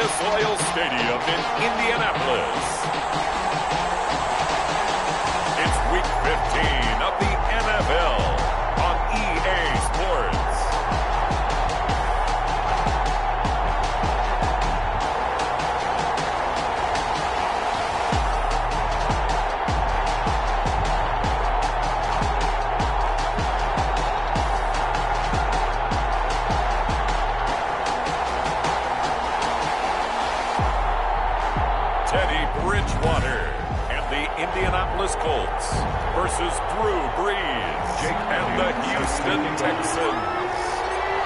Lucas Oil Stadium in Indianapolis. It's Week 15 of the NFL on EA Sports. Indianapolis Colts versus Drew Brees and the Houston Texans.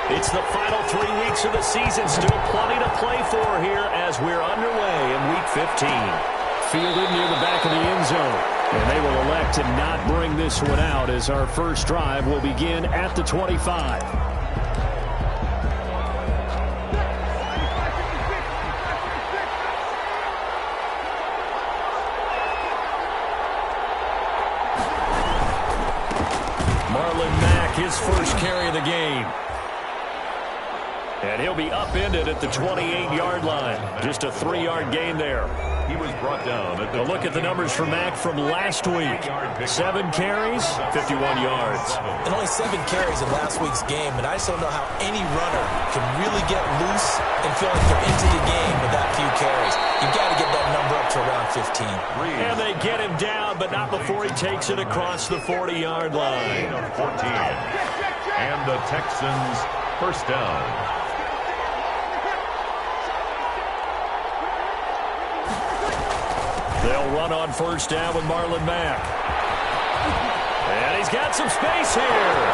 It's the final 3 weeks of the season. Still plenty to play for here as we're underway in Week 15. Fielded near the back of the end zone. And they will elect to not bring this one out as our first drive will begin at the 25. His first carry of the game. And he'll be upended at the 28-yard line. Just a 3-yard gain there. He was brought down. A look at the numbers for Mack from last week. 7 carries, 51 yards. And only 7 carries in last week's game. And I just don't know how any runner can really get loose and feel like they're into the game with that few carries. You've got to get that number up to around 15. And they get him down, but not before he takes it across the 40-yard line. 14. And the Texans first down. They'll run on first down with Marlon Mack. And he's got some space here.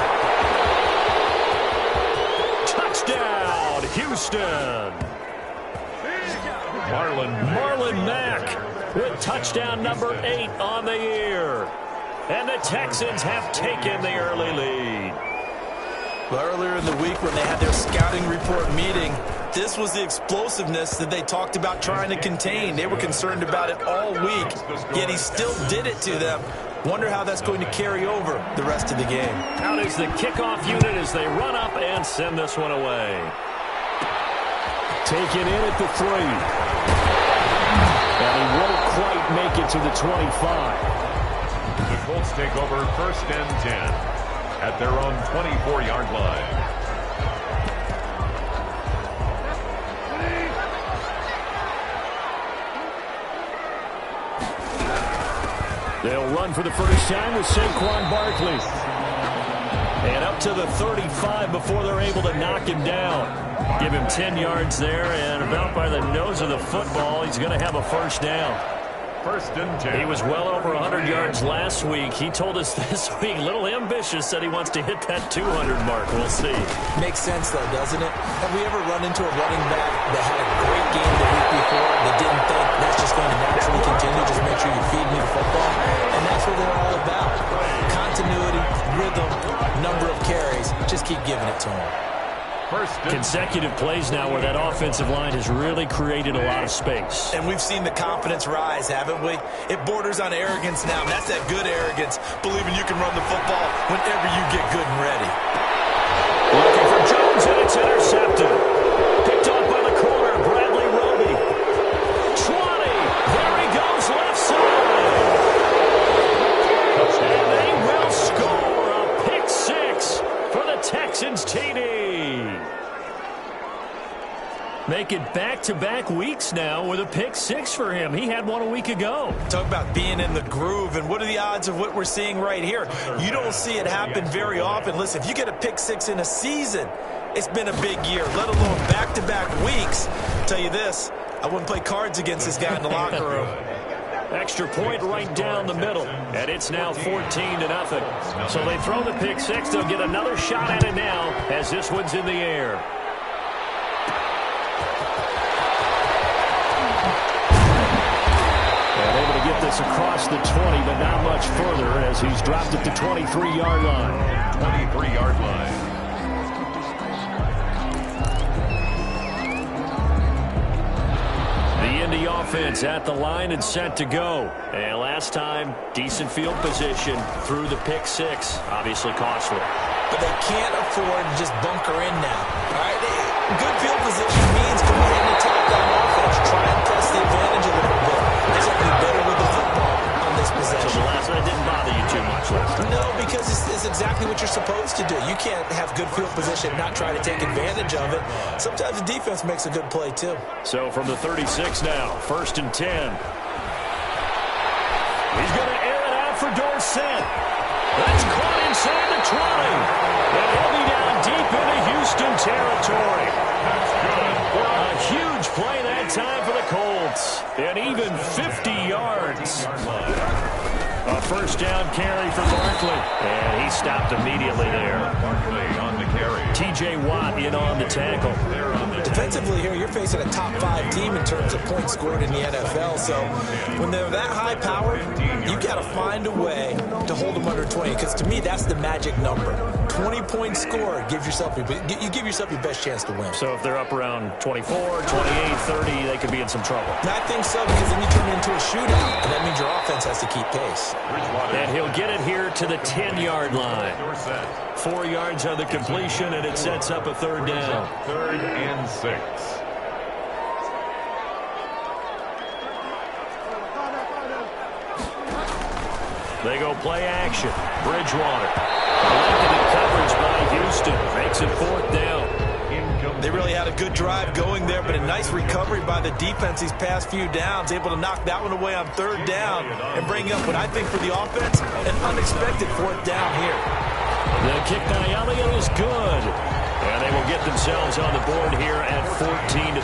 Touchdown, Houston. Marlon Mack with touchdown number 8 on the year. And the Texans have taken the early lead. Well, earlier in the week when they had their scouting report meeting, this was the explosiveness that they talked about trying to contain. They were concerned about it all week, yet he still did it to them. Wonder how that's going to carry over the rest of the game. Out is the kickoff unit as they run up and send this one away. Taken in at the 3. And he won't quite make it to the 25. The Colts take over first and 10 at their own 24-yard line. They'll run for the first time with Saquon Barkley. And up to the 35 before they're able to knock him down. Give him 10 yards there, and about by the nose of the football, he's going to have a first down. First and 10. He was well over 100 yards last week. He told us this week, a little ambitious, said he wants to hit that 200 mark. We'll see. Makes sense, though, doesn't it? Have we ever run into a running back that had a great game the week before that didn't think that's just going to naturally continue? Just make sure you feed me the football. And that's what they're all about. Continuity, rhythm, number of carries. Just keep giving it to them. Consecutive plays now where that offensive line has really created a lot of space. And we've seen the confidence rise, haven't we? It borders on arrogance now, and that's that good arrogance, believing you can run the football whenever you get good and ready. Looking for Jones, and it's intercepted. Picked off by the corner, Bradley Roby. 20, there he goes, left side. And they will score a pick 6 for the Texans TD. Make it back-to-back weeks now with a pick 6 for him. He had one a week ago. Talk about being in the groove, and what are the odds of what we're seeing right here? You don't see it happen very often. Listen, if you get a pick 6 in a season, it's been a big year, let alone back-to-back weeks. I'll tell you this, I wouldn't play cards against this guy in the locker room. Extra point right down the middle, and it's now 14-0. So they throw the pick 6. They'll get another shot at it now as this one's in the air. Able to get this across the 20, but not much further as he's dropped at the 23-yard line. 23-yard line. The Indy offense at the line and set to go. And last time, decent field position through the pick 6. Obviously costly. But they can't afford to just bunker in now. All right? Good field position means go ahead and attack that offense. just try and test the advantage a little bit. Just have to be better with the football on this possession. So the last one didn't bother you too much last time? No, because it's exactly what you're supposed to do. You can't have good field position and not try to take advantage of it. Sometimes the defense makes a good play, too. So from the 36 now, 1st and 10. He's going to air it out for Dorsett. That's caught inside the 20. And he'll be down deep into Houston territory. A huge play that time for the Colts. And even 50 yards. A first down carry for Barkley. And he stopped immediately there. On the carry. T.J. Watt in on the tackle. Defensively here, you're facing a top 5 team in terms of points scored in the NFL. So when they're that high powered, you got to find a way to hold them under 20. Because to me, that's the magic number. 20 points scored, you give yourself your best chance to win. So if they're up around 24, 28, 30, they could be in some trouble. I think so, because then you turn it into a shootout, and that means your offense has to keep pace. And he'll get it here to the 10-yard line. 4 yards on the completion, and it sets up a third down. 3rd and 6. They go play action. Bridgewater. Elected in coverage by Houston. Makes it 4th down. They really had a good drive going there, but a nice recovery by the defense these past few downs, able to knock that one away on 3rd down and bring up what I think for the offense, an unexpected 4th down here. The kick by Elliott is good. And they will get themselves on the board here at 14-3.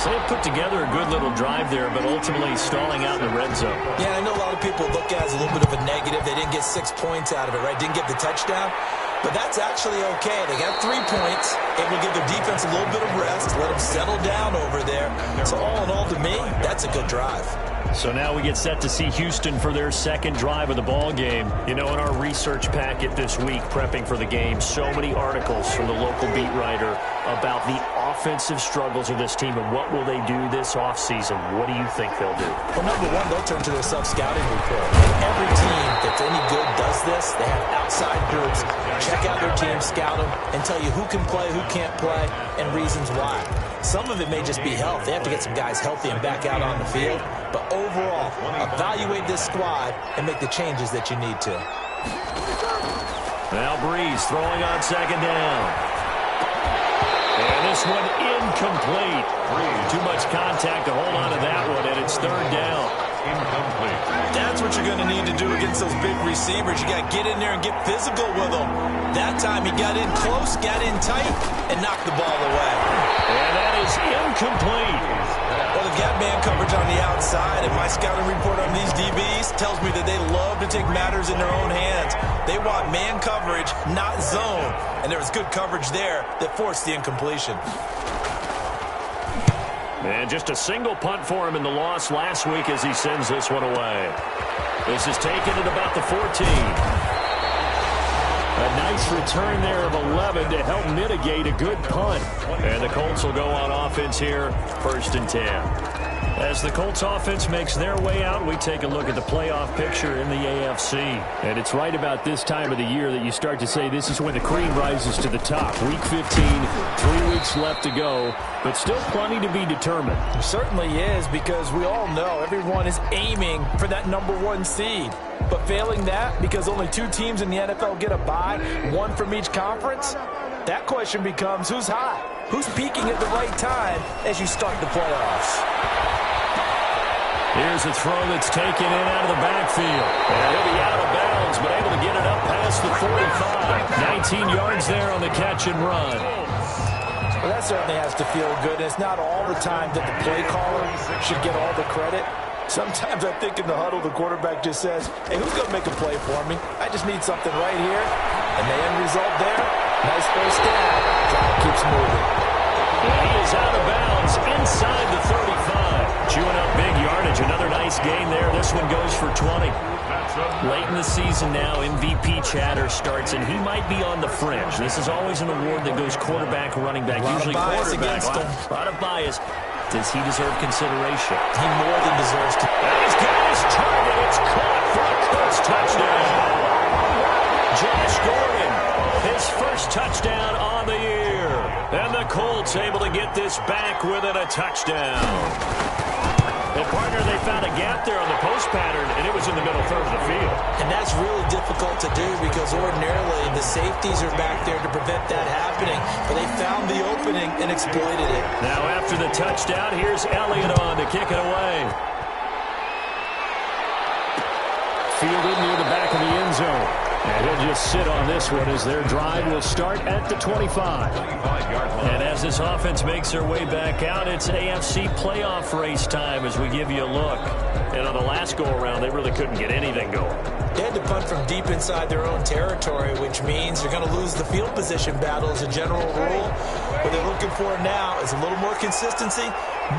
So they put together a good little drive there, but ultimately stalling out in the red zone. Yeah, I know a lot of people look at it as a little bit of a negative. They didn't get 6 points out of it, right? Didn't get the touchdown. But that's actually okay. They got 3 points. Able to give their defense a little bit of rest, let them settle down over there. So all in all, to me, that's a good drive. So now we get set to see Houston for their 2nd drive of the ball game. You know, in our research packet this week, prepping for the game, so many articles from the local beat writer about the offensive struggles of this team and what will they do this offseason. What do you think they'll do? Well, number one, they'll turn to their self-scouting report. Every team that's any good does this. They have outside groups. Check out their team, scout them, and tell you who can play, who can't play, and reasons why. Some of it may just be health. They have to get some guys healthy and back out on the field. But overall, evaluate this squad and make the changes that you need to. Now Breeze throwing on 2nd down. And this one incomplete. Too much contact to hold on to that one, and it's 3rd down. Incomplete. That's what you're going to need to do against those big receivers. You got to get in there and get physical with them. That time he got in close, got in tight, and knocked the ball away. And that is incomplete. Well, they've got man coverage on the outside, and my scouting report on these DBs tells me that they love to take matters in their own hands. They want man coverage, not zone. And there was good coverage there that forced the incompletion. And just a single punt for him in the loss last week as he sends this one away. This is taken at about the 14. A nice return there of 11 to help mitigate a good punt. And the Colts will go on offense here, 1st and 10. As the Colts offense makes their way out, we take a look at the playoff picture in the AFC. And it's right about this time of the year that you start to say this is when the cream rises to the top. Week 15, 3 weeks left to go, but still plenty to be determined. It certainly is, because we all know everyone is aiming for that number 1 seed. But failing that, because only 2 teams in the NFL get a bye, 1 from each conference, that question becomes who's hot? Who's peaking at the right time as you start the playoffs? Here's a throw that's taken in out of the backfield. And he'll be out of bounds, but able to get it up past the 45. 19 yards there on the catch and run. Well, that certainly has to feel good. It's not all the time that the play caller should get all the credit. Sometimes I think in the huddle, the quarterback just says, hey, who's going to make a play for me? I just need something right here. And the end result there, nice first down. Drive keeps moving. And he is out of bounds inside the 35. Chewing up big yardage. Another nice gain there. This one goes for 20. Late in the season now, MVP chatter starts, and he might be on the fringe. This is always an award that goes quarterback, running back, usually quarterback. A lot of bias. Does he deserve consideration? He more than deserves to. And he's got his target. It's caught for a Colts touchdown. Josh Gordon, his first touchdown on the year. And the Colts able to get this back within a touchdown. And, partner, they found a gap there on the post pattern, and it was in the middle third of the field. And that's really difficult to do because ordinarily the safeties are back there to prevent that happening. But they found the opening and exploited it. Now after the touchdown, here's Elliott on to kick it away. Fielded near the back of the end zone. And he'll just sit on this one as their drive will start at the 25. And as this offense makes their way back out, it's AFC playoff race time as we give you a look. And on the last go-around, they really couldn't get anything going. They had to punt from deep inside their own territory, which means they're going to lose the field position battle as a general rule. What they're looking for now is a little more consistency,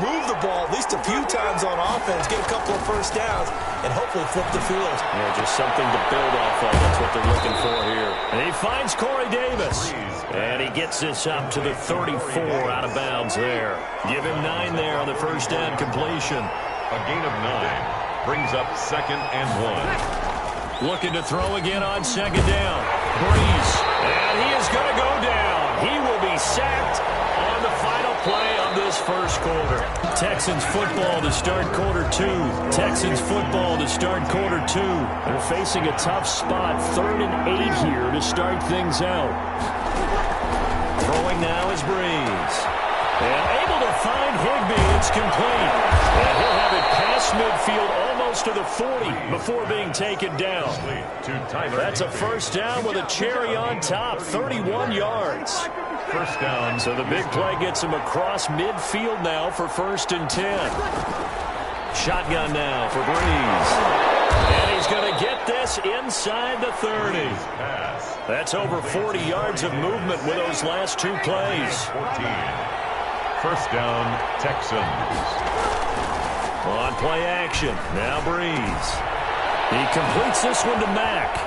move the ball at least a few times on offense, get a couple of first downs, and hopefully flip the field. Yeah, just something to build off of. That's what they're looking for here. And he finds Corey Davis. And he gets this up to the 34 out of bounds there. Give him 9 there on the first down completion. A gain of 9 brings up 2nd and 1. Looking to throw again on 2nd down. Breeze. And he is going to go down. He will be sacked on the final play of this first quarter. Texans football to start quarter 2. Texans football to start quarter 2. They're facing a tough spot. 3rd and 8 here to start things out. Throwing now is Breeze. And able to find Higbee. It's complete. And he'll have it past midfield almost to the 40 before being taken down. That's a first down with a cherry on top. 31 yards. First down. So the big play gets him across midfield now for 1st and 10. Shotgun now for Breeze. And he's going to get this inside the 30. That's over 40 yards of movement with those last 2 plays. 14. First down, Texans. On play action. Now Breeze. He completes this one to Mack.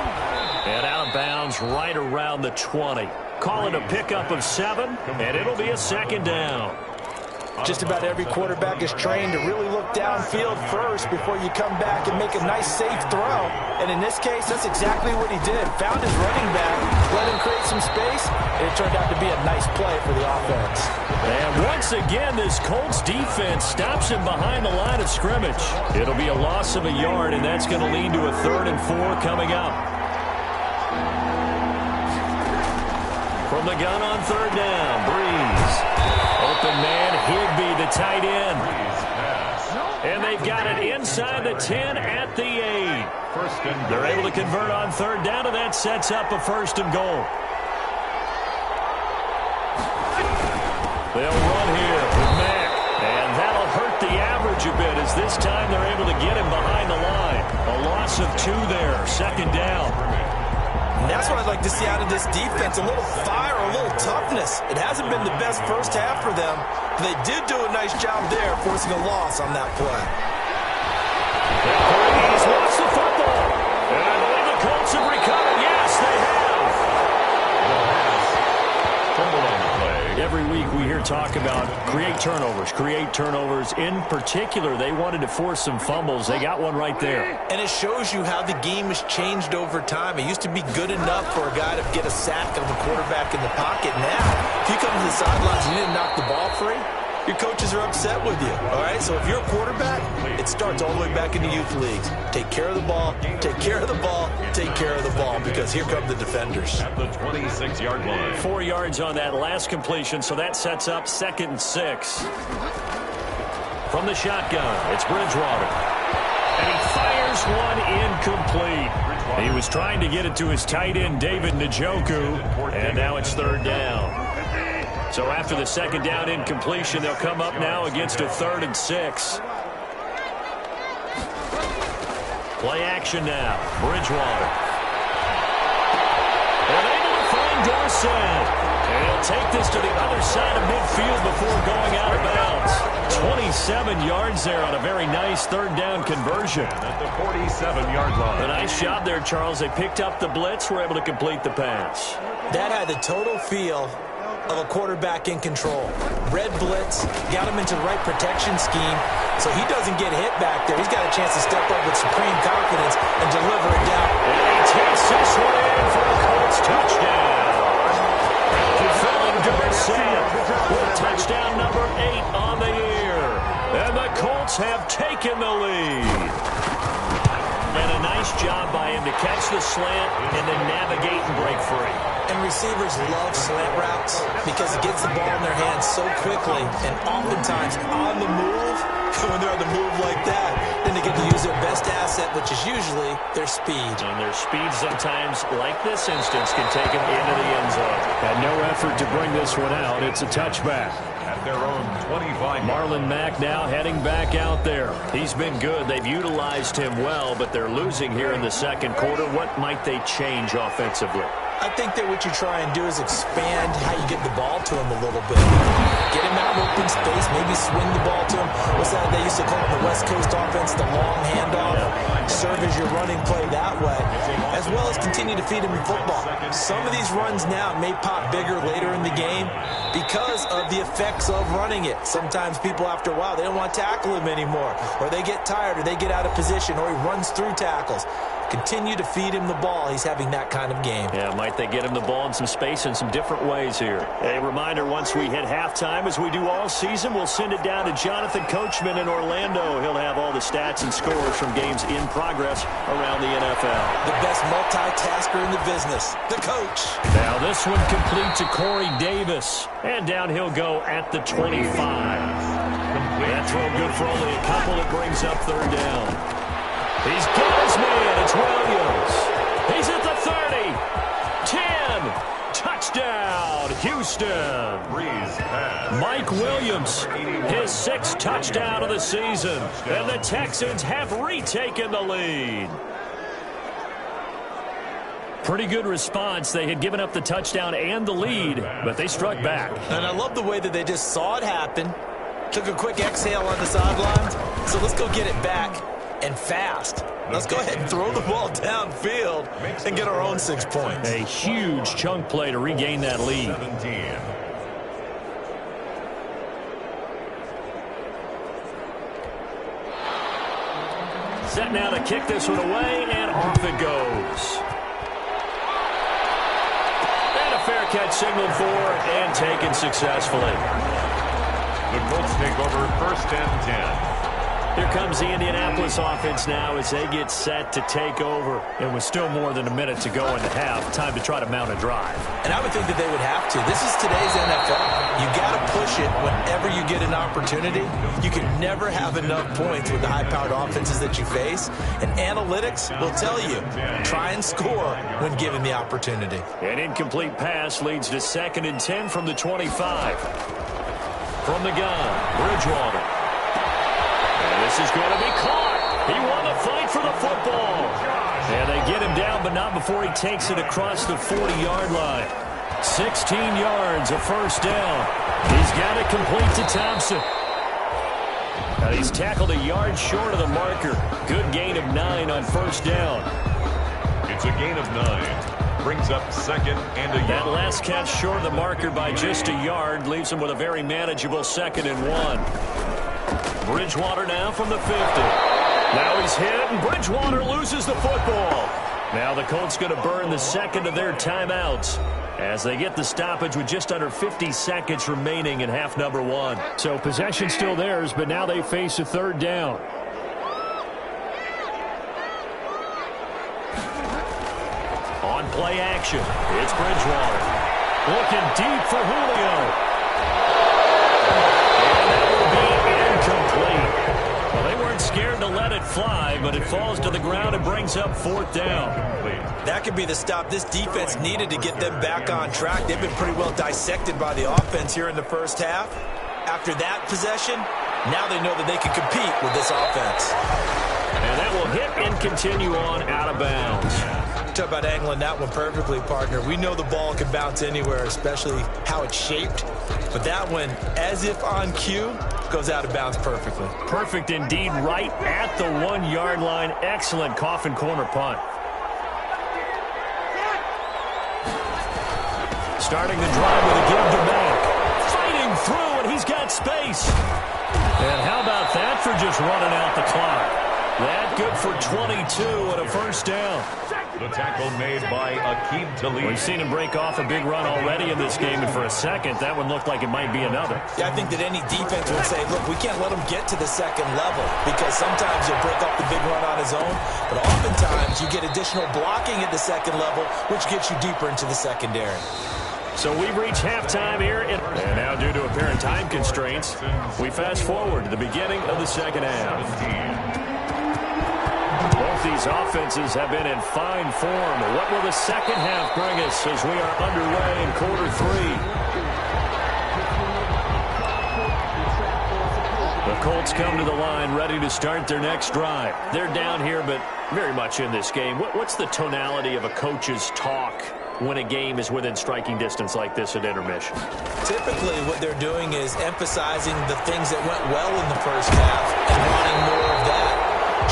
And out of bounds right around the 20. Call it a pickup of 7, and it'll be a 2nd down. Just about every quarterback is trained to really look downfield first before you come back and make a nice, safe throw. And in this case, that's exactly what he did. Found his running back, let him create some space, and it turned out to be a nice play for the offense. And once again, this Colts defense stops him behind the line of scrimmage. It'll be a loss of a yard, and that's going to lead to a 3rd and 4 coming up. From the gun on 3rd down, Breeze. Open man, Higbee, the tight end. And they've got it inside the 10 at the 8. They're able to convert on 3rd down, and that sets up a 1st and goal. They'll run here with Mack. And that'll hurt the average a bit as this time they're able to get him behind the line. A loss of 2 there, 2nd down. And that's what I'd like to see out of this defense, a little fire, a little toughness. It hasn't been the best first half for them, but they did do a nice job there, forcing a loss on that play. Breeze wants the football. And I believe the Colts have recovered. Yes, they have. Fumble on the play. Every week we hear talk about create turnovers, create turnovers. In particular, they wanted to force some fumbles. They got one right there. And it shows you how the game has changed over time. It used to be good enough for a guy to get a sack of a quarterback in the pocket. Now, if you come to the sidelines and you didn't knock the ball free, your coaches are upset with you, all right? So if you're a quarterback, it starts all the way back in the youth leagues. Take care of the ball, take care of the ball, take care of the ball, because here come the defenders. At the 26-yard line. 4 yards on that last completion, so that sets up 2nd and 6. From the shotgun, it's Bridgewater. And he fires one incomplete. He was trying to get it to his tight end, David Njoku, and now it's 3rd down. So after the 2nd down incompletion, they'll come up now against a 3rd and 6. Play action now. Bridgewater. And able to find Dorsett. And he'll take this to the other side of midfield before going out of bounds. 27 yards there on a very nice 3rd down conversion. At the 47-yard line. A nice job there, Charles. They picked up the blitz, were able to complete the pass. That had the total feel of a quarterback in control. Red blitz, got him into the right protection scheme, so he doesn't get hit back there. He's got a chance to step up with supreme confidence and deliver it down. And he takes this one in for a Colts touchdown. Fulfilling Dorsett. Colts have taken the lead. And a nice job by him to catch the slant and then navigate and break free. And receivers love slant routes because it gets the ball in their hands so quickly and oftentimes on the move. When they're on the move like that, then they get to use their best asset, which is usually their speed. And their speed sometimes, like this instance, can take them into the end zone. And no effort to bring this one out. It's a touchback. At their own 25. Marlon Mack now heading back out there. He's been good. They've utilized him well, but they're losing here in the second quarter. What might they change offensively? I think that what you try and do is expand how you get the ball to him a little bit. Get him out in open space, maybe swing the ball to him. What's that they used to call it, the West Coast offense, the long handoff. Serve as your running play that way, as well as continue to feed him in football. Some of these runs now may pop bigger later in the game because of the effects of running it. Sometimes people, after a while, they don't want to tackle him anymore, or they get tired, or they get out of position, or he runs through tackles. Continue to feed him the ball. He's having that kind of game. Yeah, might they get him the ball in some space in some different ways here. A reminder, once we hit halftime, as we do all season, we'll send it down to Jonathan Coachman in Orlando. He'll have all the stats and scores from games in progress around the NFL. The best multitasker in the business, the coach. Now this one complete to Corey Davis. And down he'll go at the 25. That throw good for only a couple. It brings up third down. He's got his man. It's Williams. He's at the 30. 10. Touchdown, Houston. Breeze pass. Mike Williams, his 6th touchdown of the season. And the Texans have retaken the lead. Pretty good response. They had given up the touchdown and the lead, but they struck back. And I love the way that they just saw it happen. Took a quick exhale on the sidelines. So let's go get it back. And fast. Let's go ahead and throw the ball downfield and get our own 6 points. A huge chunk play to regain that lead. 17. Set now to kick this one away, and off it goes. And a fair catch signaled for and taken successfully. The Colts take over 1st and 10. Here comes the Indianapolis offense now as they get set to take over. And with still more than a minute to go in the half, time to try to mount a drive. And I would think that they would have to. This is today's NFL. You got to push it whenever you get an opportunity. You can never have enough points with the high-powered offenses that you face. And analytics will tell you, try and score when given the opportunity. An incomplete pass leads to 2nd and 10 from the 25. From the gun, Bridgewater. This is going to be caught. He won the fight for the football. And they get him down, but not before he takes it across the 40-yard line. 16 yards, a first down. He's got it complete to Thompson. Now he's tackled a yard short of the marker. Good gain of 9 on first down. It's a gain of 9. Brings up 2nd and a yard. That last catch short of the marker by just a yard leaves him with a very manageable 2nd and 1. Bridgewater now from the 50. Now he's hit, and Bridgewater loses the football. Now the Colts going to burn the 2nd of their timeouts as they get the stoppage with just under 50 seconds remaining in half number 1. So possession still theirs, but now they face a 3rd down. On play action, it's Bridgewater. Looking deep for Julio. Complete. Well, they weren't scared to let it fly, but it falls to the ground and brings up 4th down. That could be the stop this defense needed to get them back on track. They've been pretty well dissected by the offense here in the first half. After that possession, now they know that they can compete with this offense. And that will hit and continue on out of bounds. Talk about angling that one perfectly, partner. We know the ball can bounce anywhere, especially how it's shaped. But that one, as if on cue, goes out of bounds perfectly. Perfect indeed, right at the 1-yard line. Excellent coffin corner punt. Starting the drive with a give to Mack. Fighting through, and he's got space. And how about that for just running out the clock? That good for 22 and a first down. The tackle made by Akeem Talib. We've seen him break off a big run already in this game, and for a second, that one looked like it might be another. Yeah, I think that any defense would say, look, we can't let him get to the second level because sometimes he'll break off the big run on his own, but oftentimes you get additional blocking at the second level, which gets you deeper into the secondary. So we've reached halftime here, and now due to apparent time constraints, we fast forward to the beginning of the second half. Both these offenses have been in fine form. What will the second half bring us as we are underway in quarter three? The Colts come to the line ready to start their next drive. They're down here, but very much in this game. What's the tonality of a coach's talk when a game is within striking distance like this at intermission? Typically, what they're doing is emphasizing the things that went well in the first half and wanting more of that.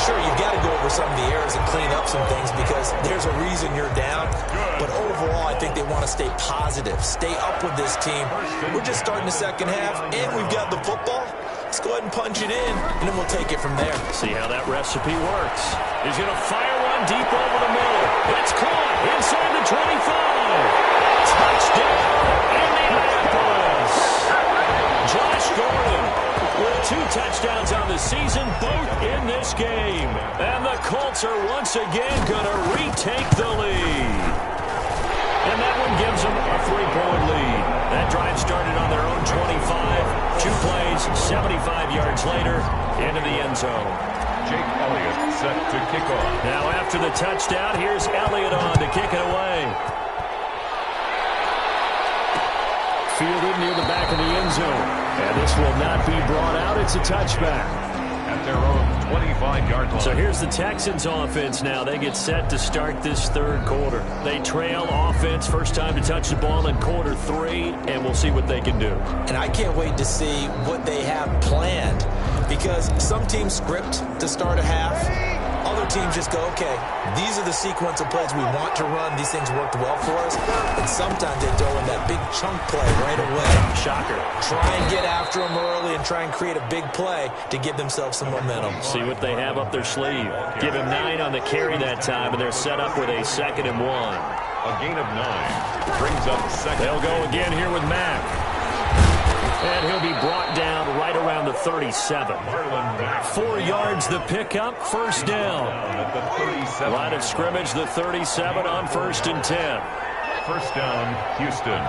Sure, you've got to go over some of the errors and clean up some things because there's a reason you're down. But overall, I think they want to stay positive, stay up with this team. We're just starting the second half, and we've got the football. Let's go ahead and punch it in, and then we'll take it from there. See how that recipe works. He's going to fire one deep over the middle. It's caught inside the 25. Touchdown, Indianapolis. Josh Gordon with 2 touchdowns on the season, both in this game. And the Colts are once again going to retake the lead. And that one gives them a 3-point lead. That drive started on their own 25. 2 plays, 75 yards later, into the end zone. Jake Elliott set to kick off. Now after the touchdown, here's Elliott on to kick it away. Fielded near the back of the end zone. And this will not be brought out. It's a touchback. At their own 25-yard line. So here's the Texans offense now. They get set to start this third quarter. They trail offense, first time to touch the ball in quarter 3, and we'll see what they can do. And I can't wait to see what they have planned because some teams script to start a half. Other teams just go, okay, these are the sequence of plays we want to run. These things worked well for us. And sometimes they throw in that big chunk play right away. Shocker. Try and get after them early and try and create a big play to give themselves some momentum. See what they have up their sleeve. Give him 9 on the carry that time, and they're set up with a 2nd and 1. A gain of 9 brings up second. They'll go again here with Mack. And he'll be brought down right around the 37. 4 yards the pickup, first down. Line of scrimmage, the 37 on 1st and 10. First down, Houston.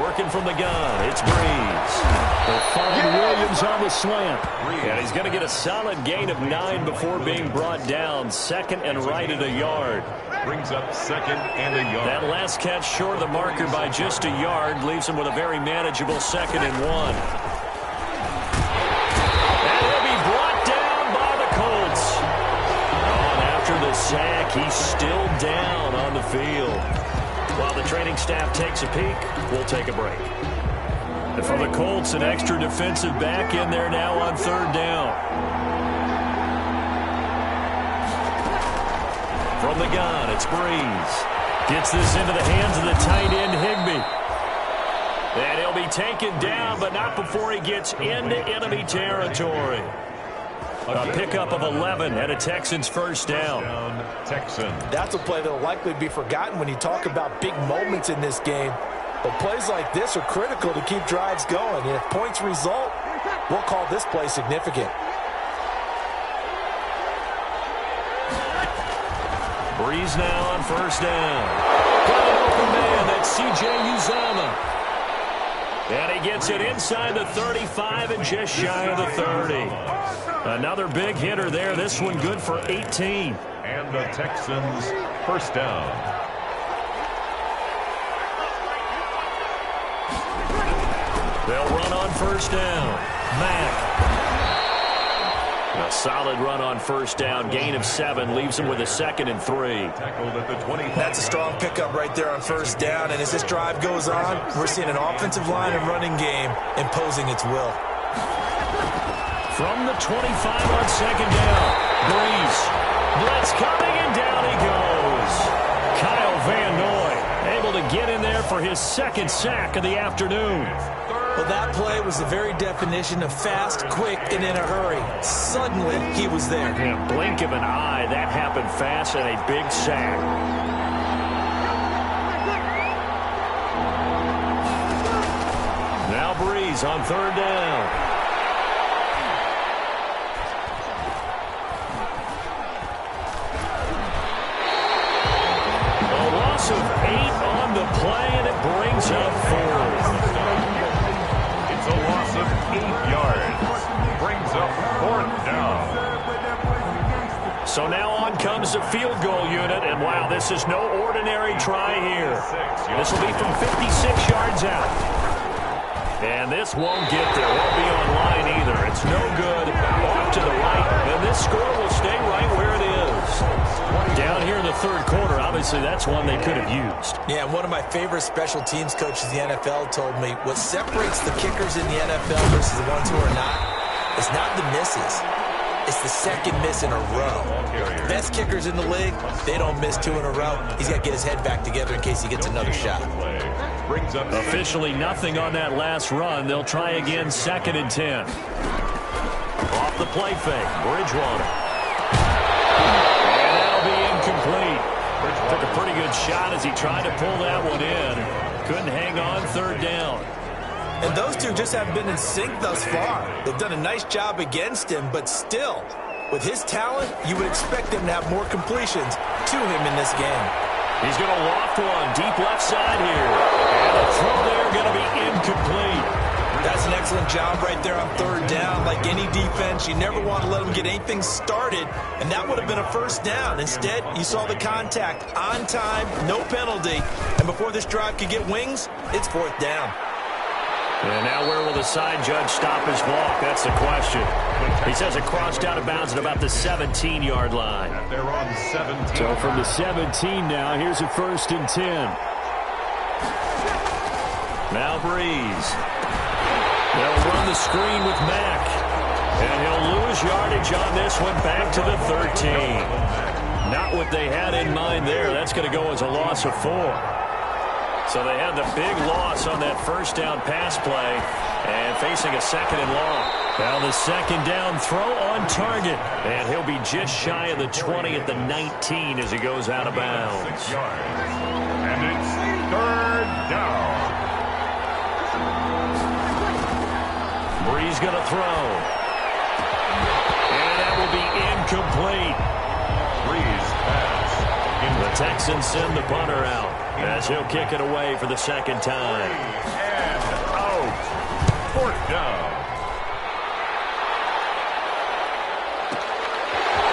Working from the gun, it's Breeze. They'll find Williams on the slant. And he's going to get a solid gain of 9 before being brought down. 2nd and right at a yard. Brings up 2nd and a yard. That last catch short of the marker by just a yard leaves him with a very manageable 2nd and 1. And he'll be brought down by the Colts. And after the sack, he's still down on the field. While the training staff takes a peek, we'll take a break. And for the Colts, an extra defensive back in there now on 3rd down. From the gun, it's Breeze. Gets this into the hands of the tight end, Higbee. And he'll be taken down, but not before he gets into enemy territory. A pickup of 11 and a Texans first down. Texans. That's a play that will likely be forgotten when you talk about big moments in this game. But plays like this are critical to keep drives going. And if points result, we'll call this play significant. Breeze now on first down. Got an open man, that's C.J. Uzomah. And he gets it inside the 35 and just shy of the 30. Another big hitter there. This one good for 18. And the Texans first down. They'll run on first down. Mack. A solid run on first down. Gain of 7 leaves him with a 2nd and 3. Tackled at the 20. That's a strong pickup right there on first down. And as this drive goes on, we're seeing an offensive line and running game imposing its will. From the 25 on 2nd down. Breeze. Blitz coming, and down he goes. Kyle Van Noy able to get in there for his 2nd sack of the afternoon. Well, that play was the very definition of fast, quick, and in a hurry. Suddenly, he was there. Yeah, blink of an eye. That happened fast and a big sack. Now Breeze on third down. Of 8 on the play, and it brings up 4. It's a loss of 8 yards. Brings up 4th down. So now on comes the field goal unit, and wow, this is no ordinary try here. This will be from 56 yards out. And this won't get there. Won't be on line either. It's no good. Off to the right, and this score will stay right where it is. Down here in the third quarter, obviously that's one they could have used. Yeah, one of my favorite special teams coaches in the NFL told me what separates the kickers in the NFL versus the ones who are not is not the misses. It's the second miss in a row. Best kickers in the league, they don't miss 2 in a row. He's got to get his head back together in case he gets another shot. Officially nothing on that last run. They'll try again, 2nd and 10. Off the play fake, Bridgewater. And that'll be incomplete. Took a pretty good shot as he tried to pull that one in. Couldn't hang on, 3rd down. And those two just haven't been in sync thus far. They've done a nice job against him, but still, with his talent, you would expect him to have more completions to him in this game. He's going to loft one deep left side here. And the throw there going to be incomplete. That's an excellent job right there on 3rd down. Like any defense, you never want to let them get anything started, and that would have been a 1st down. Instead, you saw the contact on time, no penalty, and before this drive could get wings, it's 4th down. And now where will the side judge stop his block? That's the question. He says it crossed out of bounds at about the 17-yard line. They're on 17. So from the 17 now, here's a 1st and 10. Now Breeze. They'll run the screen with Mack. And he'll lose yardage on this one back to the 13. Not what they had in mind there. That's going to go as a loss of 4. So they had the big loss on that 1st down pass play and facing a 2nd and long. Now the 2nd down throw on target. And he'll be just shy of the 20 at the 19 as he goes out of bounds. 6 yards. And it's 3rd down. Breeze going to throw. And that will be incomplete. Breeze pass. The Texans send the punter out as he'll kick it away for the 2nd time. And out. 4th down.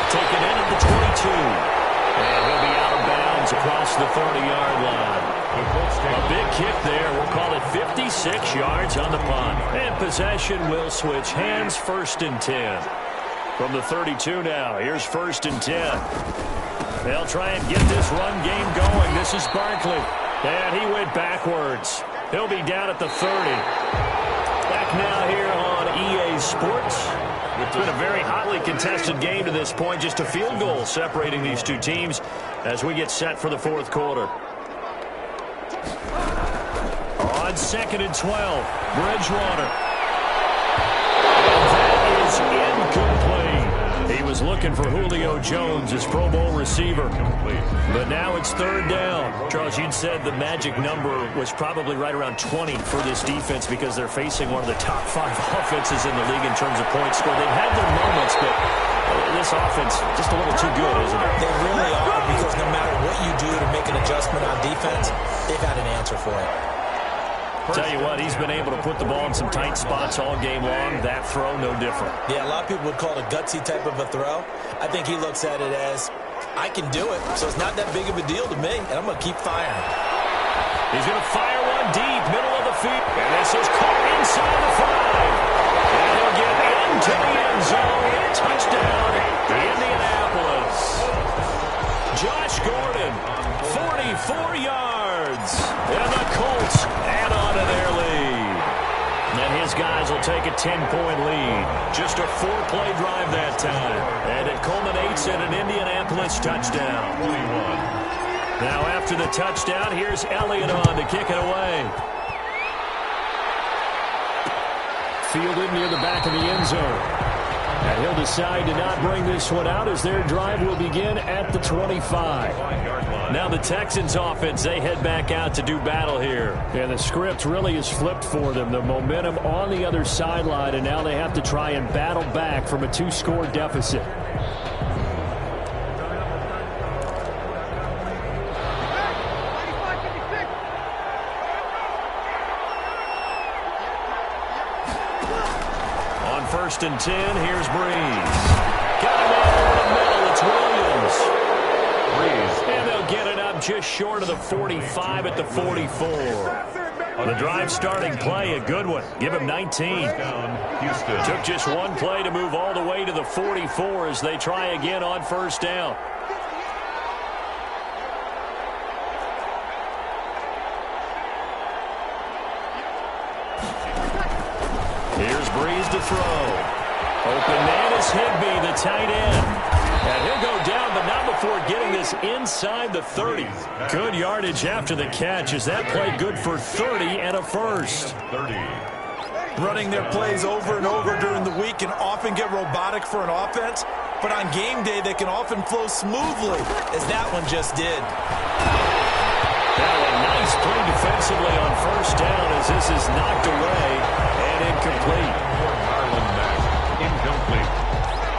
Taken in at the 22. And he'll be out of bounds across the 30-yard line. A big kick there. We'll call it 56 yards on the punt. And possession will switch hands, 1st and 10. From the 32 now, here's 1st and 10. They'll try and get this run game going. This is Barkley. And he went backwards. He'll be down at the 30. Back now here on EA Sports. It's been a very hotly contested game to this point. Just a field goal separating these two teams as we get set for the 4th quarter. On 2nd and 12, Bridgewater. And that is incomplete. He was looking for Julio Jones, his Pro Bowl receiver. But now it's 3rd down. Charles, you'd said the magic number was probably right around 20 for this defense because they're facing one of the top 5 offenses in the league in terms of points scored. They've had their moments, but this offense just a little too good, isn't it? They really are, because no matter what you do to make an adjustment on defense, they've had an answer for it. Tell you what, he's been able to put the ball in some tight spots all game long. That throw, no different. Yeah, a lot of people would call it a gutsy type of a throw. I think he looks at it as, I can do it, so it's not that big of a deal to me, and I'm going to keep firing. He's going to fire one deep, middle of the field. And this is caught inside the 5. And he'll get into the end zone. Touchdown, Indianapolis. Josh Gordon, 44 yards. And the Colts add on to their lead. And his guys will take a 10-point lead. Just a 4-play drive that time. And it culminates in an Indianapolis touchdown. 21. Now after the touchdown, here's Elliott on to kick it away. fielded near the back of the end zone. And he'll decide to not bring this one out as their drive will begin at the 25. Now the Texans offense, they head back out to do battle here. And the script really is flipped for them. The momentum on the other sideline, and now they have to try and battle back from a 2-score deficit. First and 10, here's Breeze. Got him out over the middle, it's Williams. And they'll get it up just short of the 45 at the 44. The drive starting play, a good one. Give him 19. Took just one play to move all the way to the 44 as they try again on first down. Here's Breeze to throw. Open man is Higbee, the tight end. And he'll go down, but not before getting this inside the 30. Good yardage after the catch as that play good for 30 and a first. Running their plays over and over during the week can often get robotic for an offense, but on game day they can often flow smoothly, as that one just did. Now a nice play defensively on first down as this is knocked away and incomplete.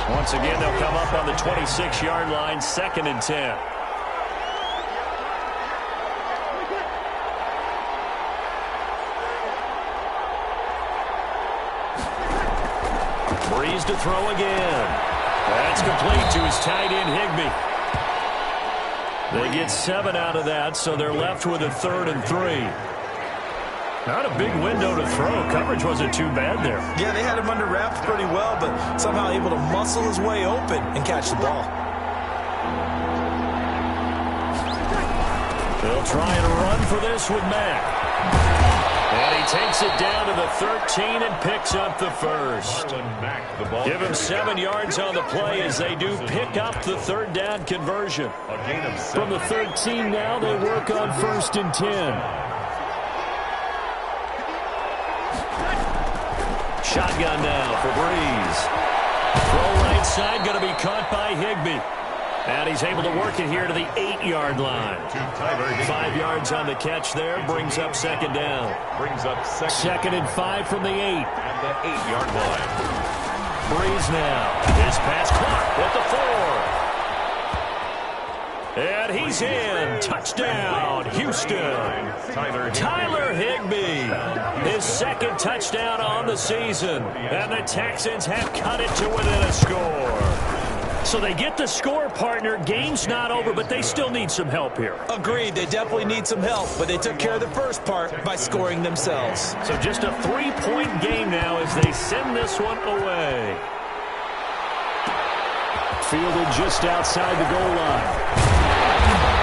Once again, they'll come up on the 26-yard line, 2nd and 10. Breeze to throw again. That's complete to his tight end, Higbee. They get 7 out of that, so they're left with a 3rd and 3. Not a big window to throw. Coverage wasn't too bad there. Yeah, they had him under wraps pretty well, but somehow able to muscle his way open and catch the ball. They'll try and run for this with Mack. And he takes it down to the 13 and picks up the first. Give him 7 yards on the play as they do pick up the 3rd down conversion. From the 13 now, they work on 1st and 10. Shotgun now for Breeze. Throw right side, going to be caught by Higbee. And he's able to work it here to the 8-yard line. 5 yards on the catch there, brings up 2nd down. 2nd and 5 from the 8. At the 8-yard line. Breeze now. His pass caught at the 4. And he's in. Touchdown, Houston. Tyler Higbee. His 2nd touchdown on the season. And the Texans have cut it to within a score. So they get the score, partner. Game's not over, but they still need some help here. Agreed. They definitely need some help, but they took care of the first part by scoring themselves. So just a 3-point game now as they send this one away. Fielded just outside the goal line.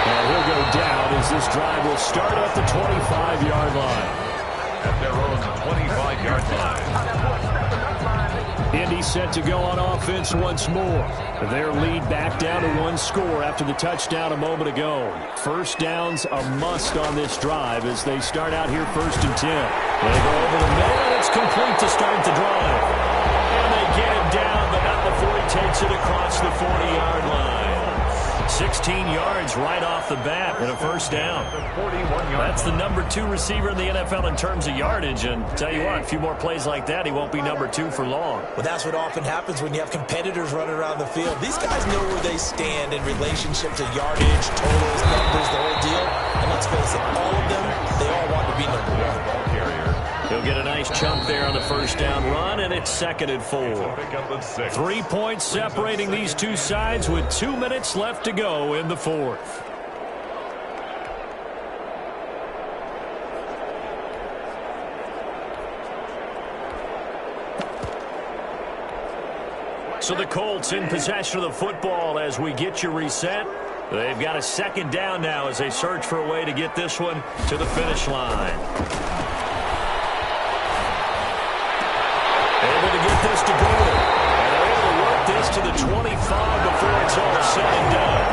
And he'll go down as this drive will start at the 25-yard line. At their own 25-yard line. Indy set to go on offense once more. Their lead back down to 1 score after the touchdown a moment ago. First down's a must on this drive as they start out here 1st and 10. They go over the middle, and it's complete to start the drive. And they get him down, but not before he takes it across the 40-yard line. 16 yards right off the bat and a first down. That's the number 2 receiver in the NFL in terms of yardage. And tell you what, a few more plays like that, he won't be number 2 for long. Well, that's what often happens when you have competitors running around the field. These guys know where they stand in relationship to yardage, totals, numbers, the whole deal. And let's face it, all of them, they all want to be number 1. He'll get a nice chunk there on the first down run, and it's 2nd and 4. 3 points separating these two sides with 2 minutes left to go in the 4th. So the Colts in possession of the football as we get you reset. They've got a 2nd down now as they search for a way to get this one to the finish line. Able to get this to go. And they're able to work this to the 25 before it's all said and done.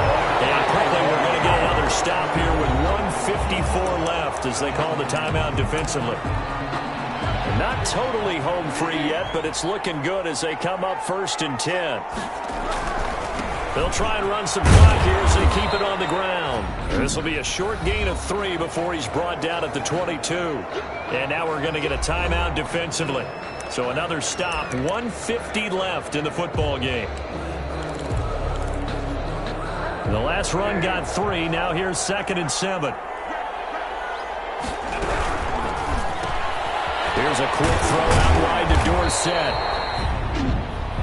And quickly we're going to get another stop here with 1:54 left as they call the timeout defensively. Not totally home free yet, but it's looking good as they come up 1st and 10. They'll try and run some clock here as they keep it on the ground. This will be a short gain of 3 before he's brought down at the 22. And now we're going to get a timeout defensively. So another stop, 1:50 left in the football game. The last run got 3. Now here's 2nd and 7. Here's a quick throw out wide to Dorsett.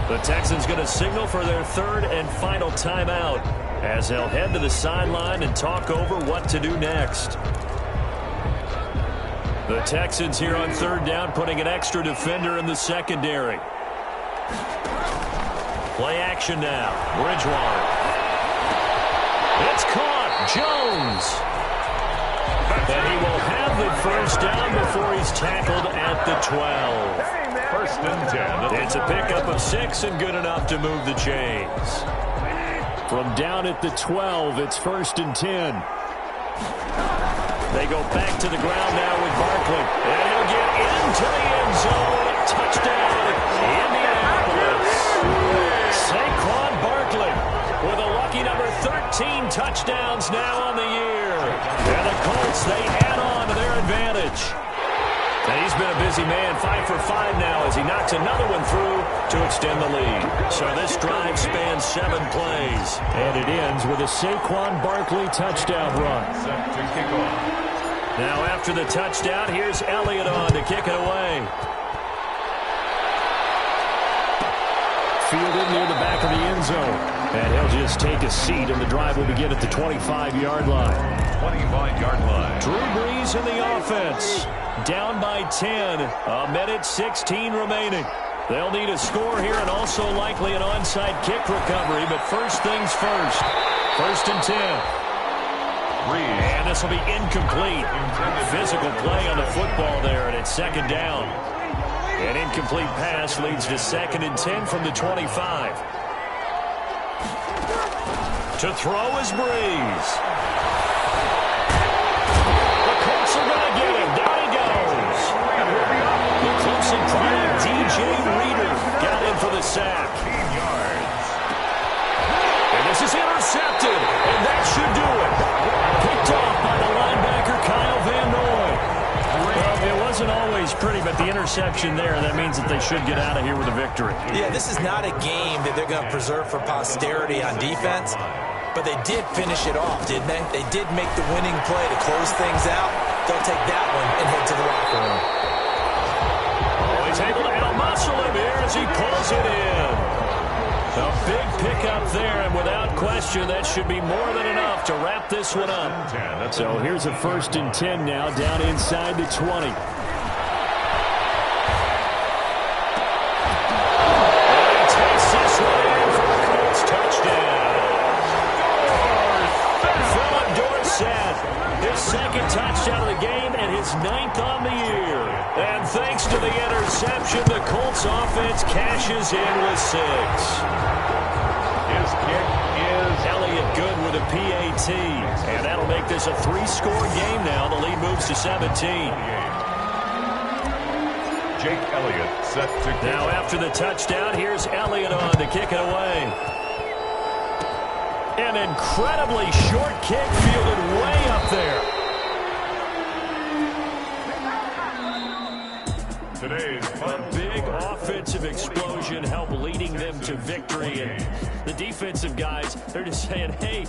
The Texans going to signal for their 3rd and final timeout as they'll head to the sideline and talk over what to do next. The Texans here on 3rd down putting an extra defender in the secondary. Play action now. Bridgewater. It's caught. Jones. And he will have the 1st down before he's tackled at the 12. 1st and 10. It's a pickup of 6 and good enough to move the chains. From down at the 12, it's 1st and 10. They go back to the ground now with Barkley. And he'll get into the end zone. Touchdown, Indianapolis. Saquon Barkley with a lucky number 13 touchdowns now on the year. And the Colts, they add on to their advantage. And he's been a busy man, 5 for 5 now as he knocks another one through to extend the lead. So this drive spans 7 plays. And it ends with a Saquon Barkley touchdown run. Set to kick off. Now after the touchdown, here's Elliott on to kick it away. Fielded near the back of the end zone. And he'll just take a seat, and the drive will begin at the 25-yard line. 25-yard line. Drew Brees in the offense. Down by 10. 1:16 remaining. They'll need a score here and also likely an onside kick recovery. But first things first. 1st and 10. And this will be incomplete. Physical play on the football there, and it's 2nd down. An incomplete pass leads to 2nd and 10 from the 25. To throw is Brees. The Colts are going to get him. Down he goes. The closely guarded DJ Reader got in for the sack. 15 yards. And this is intercepted. And that should do it. Picked off by the linebacker Kyle Van Noy. Well, it wasn't always pretty, but the interception there, that means that they should get out of here with a victory. Yeah, this is not a game that they're going to preserve for posterity on defense. But they did finish it off, didn't they? They did make the winning play to close things out. They'll take that one and head to the locker room. Oh, he's able to out-muscle him here as he pulls it in. A big pickup there, and without question, that should be more than enough to wrap this one up. So here's a 1st and 10 now, down inside the 20. And he takes this one in for the Colts touchdown. His 2nd touchdown of the game and his 9th on the year. And thanks to the interception, the Colts offense cashes in with 6. His kick is Elliott good with a PAT. And that'll make this a 3-score game now. The lead moves to 17. Jake Elliott set to kick. Now after the touchdown, here's Elliott on to kick it away. An incredibly short kick fielded way up there. Today's A big offensive explosion helped leading them to victory. And the defensive guys, they're just saying, hey,